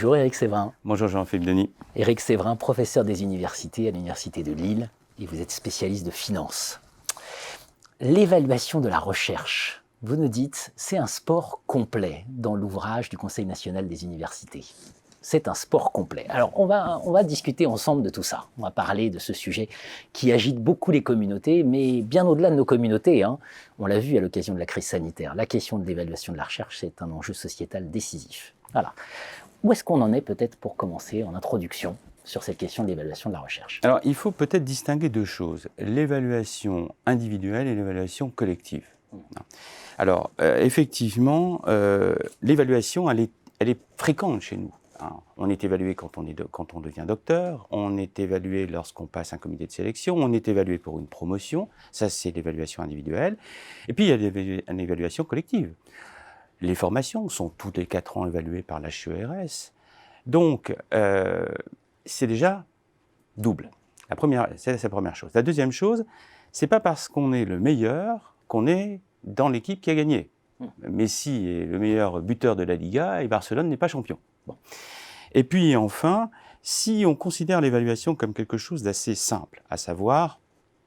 Bonjour Éric Séverin. Bonjour Jean-Philippe Denis. Éric Séverin, professeur des universités à l'Université de Lille, et vous êtes spécialiste de finance. L'évaluation de la recherche, vous nous dites, c'est un sport complet dans l'ouvrage du Conseil national des universités. C'est un sport complet. Alors, on va discuter ensemble de tout ça. On va parler de ce sujet qui agite beaucoup les communautés, mais bien au-delà de nos communautés. Hein. On l'a vu à l'occasion de la crise sanitaire. La question de l'évaluation de la recherche, c'est un enjeu sociétal décisif. Voilà. Où est-ce qu'on en est peut-être pour commencer en introduction sur cette question de l'évaluation de la recherche? Alors, il faut peut-être distinguer deux choses, l'évaluation individuelle et l'évaluation collective. Alors, effectivement, l'évaluation, elle est fréquente chez nous. On est évalué quand on devient docteur, on est évalué lorsqu'on passe un comité de sélection, on est évalué pour une promotion, ça c'est l'évaluation individuelle. Et puis il y a une évaluation collective. Les formations sont tous les 4 ans évaluées par l'HERS. Donc, c'est déjà double. C'est la première chose. La deuxième chose, c'est pas parce qu'on est le meilleur qu'on est dans l'équipe qui a gagné. Messi est le meilleur buteur de la Liga et Barcelone n'est pas champion. Bon. Et puis enfin, si on considère l'évaluation comme quelque chose d'assez simple, à savoir,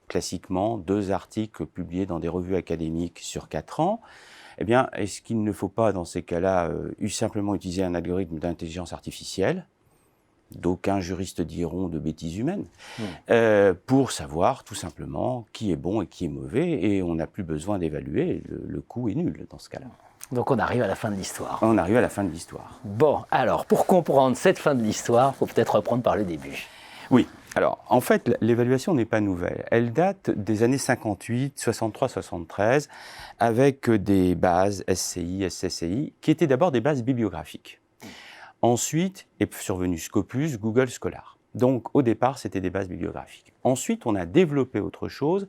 classiquement, 2 articles publiés dans des revues académiques sur 4 ans, eh bien, est-ce qu'il ne faut pas, dans ces cas-là, simplement utiliser un algorithme d'intelligence artificielle, d'aucuns juristes diront de bêtises humaines, pour savoir tout simplement qui est bon et qui est mauvais, et on n'a plus besoin d'évaluer, le coût est nul dans ce cas-là. Donc on arrive à la fin de l'histoire. On arrive à la fin de l'histoire. Bon, alors pour comprendre cette fin de l'histoire, il faut peut-être reprendre par le début. Oui, alors en fait l'évaluation n'est pas nouvelle. Elle date des années 58, 63, 73, avec des bases SCI, SSCI, qui étaient d'abord des bases bibliographiques. Ensuite est survenu Scopus, Google Scholar. Donc au départ c'était des bases bibliographiques. Ensuite on a développé autre chose,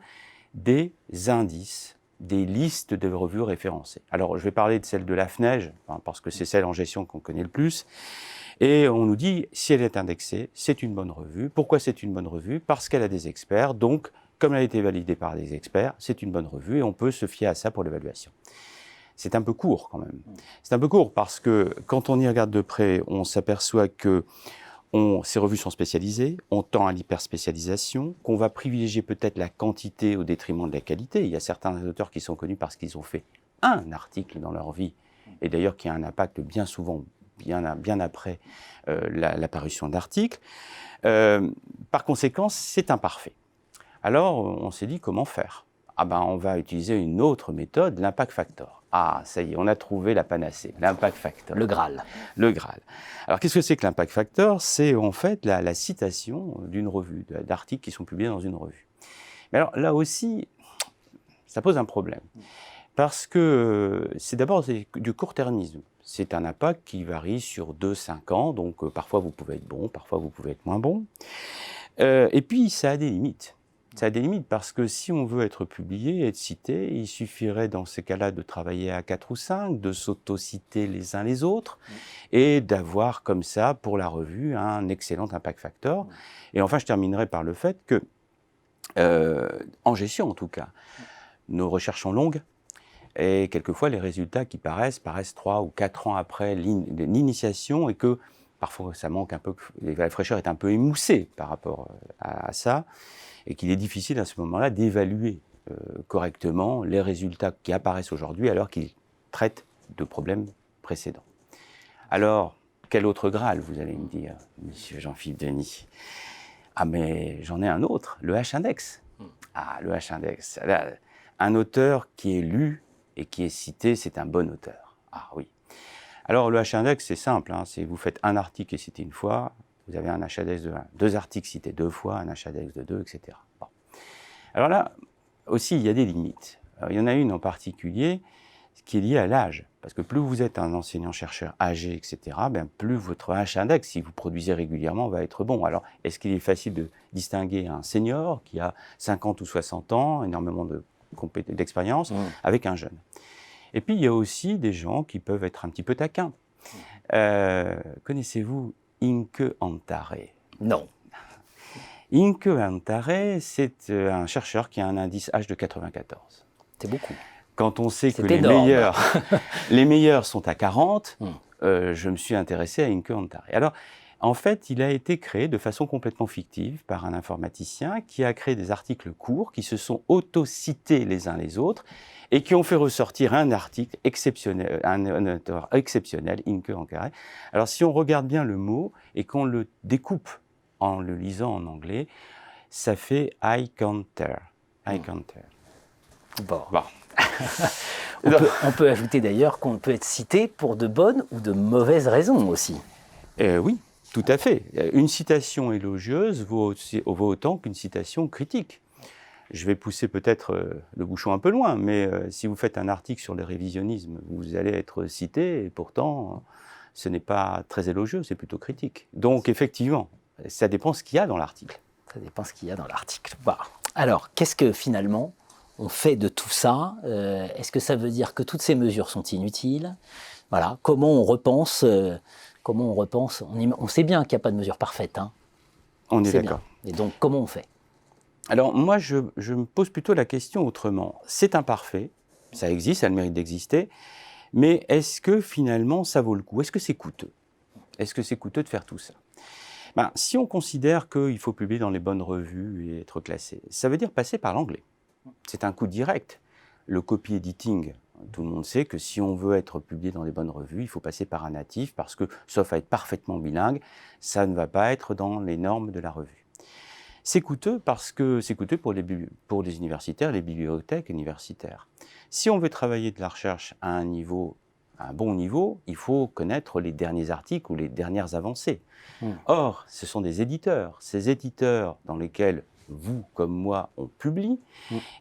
des indices, des listes de revues référencées. Alors, je vais parler de celle de la FNEJ, parce que c'est celle en gestion qu'on connaît le plus. Et on nous dit, si elle est indexée, c'est une bonne revue. Pourquoi c'est une bonne revue? Parce qu'elle a des experts. Donc, comme elle a été validée par des experts, c'est une bonne revue et on peut se fier à ça pour l'évaluation. C'est un peu court quand même. C'est un peu court parce que quand on y regarde de près, on s'aperçoit que ces revues sont spécialisées, on tend à l'hyperspécialisation, qu'on va privilégier peut-être la quantité au détriment de la qualité. Il y a certains auteurs qui sont connus parce qu'ils ont fait un article dans leur vie, et d'ailleurs qui a un impact bien souvent, bien après l'apparition d'articles. Par conséquent, c'est imparfait. Alors, on s'est dit comment faire? On va utiliser une autre méthode, l'impact factor. Ah, ça y est, on a trouvé la panacée, l'impact factor. Le Graal. Le Graal. Alors, qu'est-ce que c'est que l'impact factor? C'est en fait la citation d'une revue, d'articles qui sont publiés dans une revue. Mais alors, là aussi, ça pose un problème. Parce que c'est d'abord du court-termisme. C'est un impact qui varie sur 2-5 ans, donc parfois vous pouvez être bon, parfois vous pouvez être moins bon. Et puis, ça a des limites. Ça a des limites parce que si on veut être publié, être cité, il suffirait dans ces cas-là de travailler à 4 ou 5, de s'auto-citer les uns les autres et d'avoir comme ça, pour la revue, un excellent impact factor. Et enfin, je terminerai par le fait que, en gestion en tout cas, nos recherches sont longues et quelquefois les résultats qui paraissent 3 ou 4 ans après l'initiation et que parfois ça manque un peu, la fraîcheur est un peu émoussée par rapport à ça. Et qu'il est difficile à ce moment-là d'évaluer correctement les résultats qui apparaissent aujourd'hui alors qu'ils traitent de problèmes précédents. Alors, quel autre Graal, vous allez me dire, monsieur Jean-Philippe Denis? Ah mais j'en ai un autre, le H-index. Ah, le H-index. Un auteur qui est lu et qui est cité, c'est un bon auteur. Ah oui. Alors le H-index, c'est simple, c'est vous faites un article et cité une fois, vous avez un H-index de 1, 2 articles cités 2 fois, un H-index de 2, etc. Bon. Alors là, aussi, il y a des limites. Alors, il y en a une en particulier qui est liée à l'âge. Parce que plus vous êtes un enseignant-chercheur âgé, etc., plus votre H-index, si vous produisez régulièrement, va être bon. Alors, est-ce qu'il est facile de distinguer un senior qui a 50 ou 60 ans, énormément d'expérience, avec un jeune? Et puis, il y a aussi des gens qui peuvent être un petit peu taquins. Connaissez-vous Inke Antare? Non. Inke Antare, c'est un chercheur qui a un indice H de 94. C'est beaucoup. Quand on sait que énorme. les meilleurs sont à 40, je me suis intéressé à Inke Antare. Alors, en fait, il a été créé de façon complètement fictive par un informaticien qui a créé des articles courts qui se sont auto-cités les uns les autres et qui ont fait ressortir un article exceptionnel, un auteur exceptionnel, Inke Antare. Alors, si on regarde bien le mot et qu'on le découpe en le lisant en anglais, ça fait I can't tell. I can't tell. Bon. Bon. On peut ajouter d'ailleurs qu'on peut être cité pour de bonnes ou de mauvaises raisons aussi. Oui, tout à fait. Une citation élogieuse vaut autant qu'une citation critique. Je vais pousser peut-être le bouchon un peu loin, mais si vous faites un article sur le révisionnisme, vous allez être cité, et pourtant, ce n'est pas très élogieux, c'est plutôt critique. Donc, effectivement, ça dépend ce qu'il y a dans l'article. Ça dépend ce qu'il y a dans l'article. Bon. Alors, qu'est-ce que finalement on fait de tout ça? Est-ce que ça veut dire que toutes ces mesures sont inutiles? Voilà. Comment on repense on sait bien qu'il n'y a pas de mesure parfaite. Hein. On est d'accord. Et donc, comment on fait? Alors, moi, je me pose plutôt la question autrement. C'est imparfait, ça existe, ça a le mérite d'exister, mais est-ce que finalement ça vaut le coup? Est-ce que c'est coûteux? Est-ce que c'est coûteux de faire tout ça? Si on considère qu'il faut publier dans les bonnes revues et être classé, ça veut dire passer par l'anglais. C'est un coût direct. Le copy editing, tout le monde sait que si on veut être publié dans les bonnes revues, il faut passer par un natif parce que, sauf à être parfaitement bilingue, ça ne va pas être dans les normes de la revue. C'est coûteux parce que c'est coûteux pour les universitaires, les bibliothèques universitaires. Si on veut travailler de la recherche à un bon niveau, il faut connaître les derniers articles ou les dernières avancées. Or, ce sont des éditeurs. Ces éditeurs dans lesquels vous, comme moi, on publie,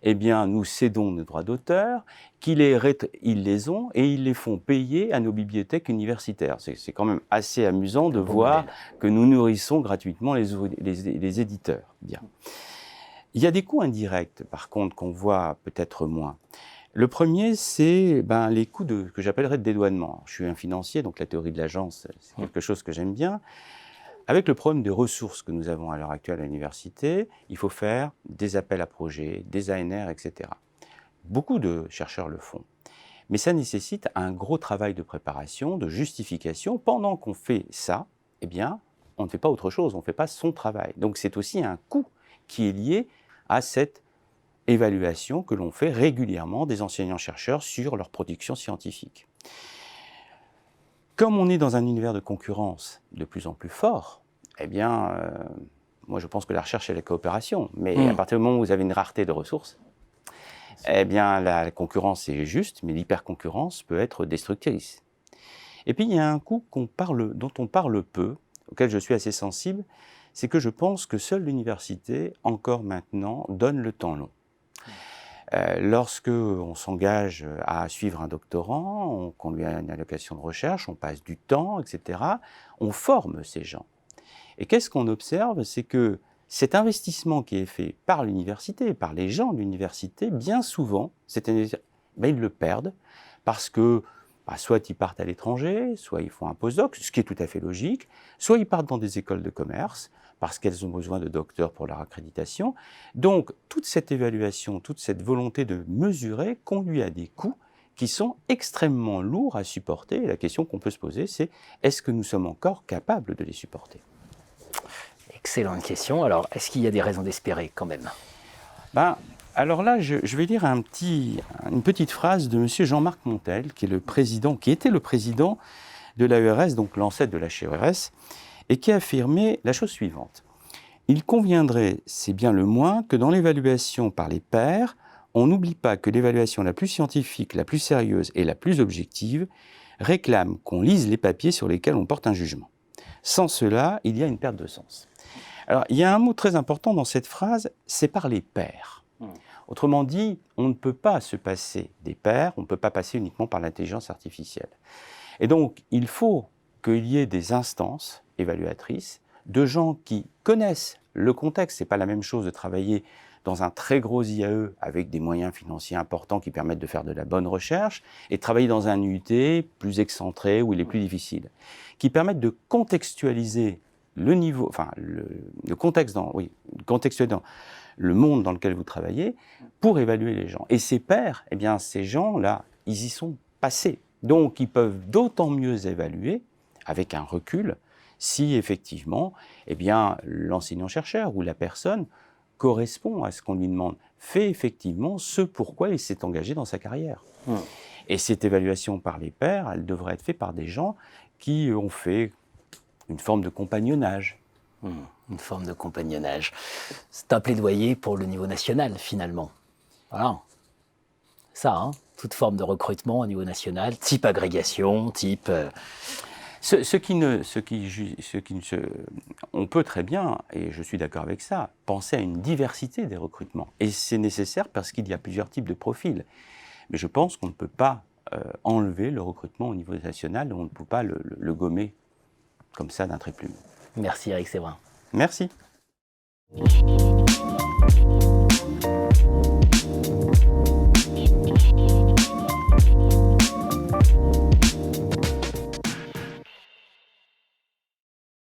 eh bien, nous cédons nos droits d'auteur, ils les ont et ils les font payer à nos bibliothèques universitaires. C'est quand même assez amusant de voir que nous nourrissons gratuitement les éditeurs. Bien. Il y a des coûts indirects, par contre, qu'on voit peut-être moins. Le premier, c'est les coûts que j'appellerais de dédouanement. Je suis un financier, donc la théorie de l'agence, c'est quelque chose que j'aime bien. Avec le problème des ressources que nous avons à l'heure actuelle à l'université, il faut faire des appels à projets, des ANR, etc. Beaucoup de chercheurs le font. Mais ça nécessite un gros travail de préparation, de justification. Pendant qu'on fait ça, eh bien, on ne fait pas autre chose, on ne fait pas son travail. Donc c'est aussi un coût qui est lié à cette évaluation que l'on fait régulièrement des enseignants-chercheurs sur leur production scientifique. Comme on est dans un univers de concurrence de plus en plus fort, eh bien, moi je pense que la recherche est la coopération, mais à partir du moment où vous avez une rareté de ressources, eh bien la concurrence est juste, mais l'hyperconcurrence peut être destructrice. Et puis il y a un coup dont on parle peu, auquel je suis assez sensible, c'est que je pense que seule l'université, encore maintenant, donne le temps long. Lorsque on s'engage à suivre un doctorant, qu'on lui a une allocation de recherche, on passe du temps, etc., on forme ces gens. Et qu'est-ce qu'on observe? C'est que cet investissement qui est fait par l'université, par les gens de l'université, bien souvent, ils le perdent parce que soit ils partent à l'étranger, soit ils font un postdoc, ce qui est tout à fait logique, soit ils partent dans des écoles de commerce, parce qu'elles ont besoin de docteurs pour leur accréditation. Donc, toute cette évaluation, toute cette volonté de mesurer conduit à des coûts qui sont extrêmement lourds à supporter. Et la question qu'on peut se poser, c'est est-ce que nous sommes encore capables de les supporter? Excellente question. Alors, est-ce qu'il y a des raisons d'espérer quand même? Alors là, je vais lire une petite phrase de M. Jean-Marc Montel, qui était le président de l'AERS, donc l'ancêtre de l'HERS, et qui a affirmé la chose suivante. Il conviendrait, c'est bien le moins, que dans l'évaluation par les pairs, on n'oublie pas que l'évaluation la plus scientifique, la plus sérieuse et la plus objective réclame qu'on lise les papiers sur lesquels on porte un jugement. Sans cela, il y a une perte de sens. Alors, il y a un mot très important dans cette phrase, c'est par les pairs. Autrement dit, on ne peut pas se passer des pairs, on ne peut pas passer uniquement par l'intelligence artificielle. Et donc, il faut qu'il y ait des instances évaluatrices, de gens qui connaissent le contexte. Ce n'est pas la même chose de travailler dans un très gros IAE avec des moyens financiers importants qui permettent de faire de la bonne recherche et de travailler dans un UT plus excentré où il est plus difficile, qui permettent de contextualiser le niveau, contextualiser dans le monde dans lequel vous travaillez pour évaluer les gens. Et ces pairs, eh bien, ces gens-là, ils y sont passés. Donc, ils peuvent d'autant mieux évaluer, avec un recul, si effectivement, eh bien, l'enseignant-chercheur ou la personne correspond à ce qu'on lui demande, fait effectivement ce pourquoi il s'est engagé dans sa carrière. Et cette évaluation par les pairs, elle devrait être faite par des gens qui ont fait une forme de compagnonnage. Une forme de compagnonnage. C'est un plaidoyer pour le niveau national, finalement. Voilà. Ça, hein, toute forme de recrutement au niveau national, type agrégation, type... On peut très bien, et je suis d'accord avec ça, penser à une diversité des recrutements. Et c'est nécessaire parce qu'il y a plusieurs types de profils. Mais je pense qu'on ne peut pas enlever le recrutement au niveau national, on ne peut pas le gommer comme ça d'un trait de plume. Merci Eric Séverin. Merci.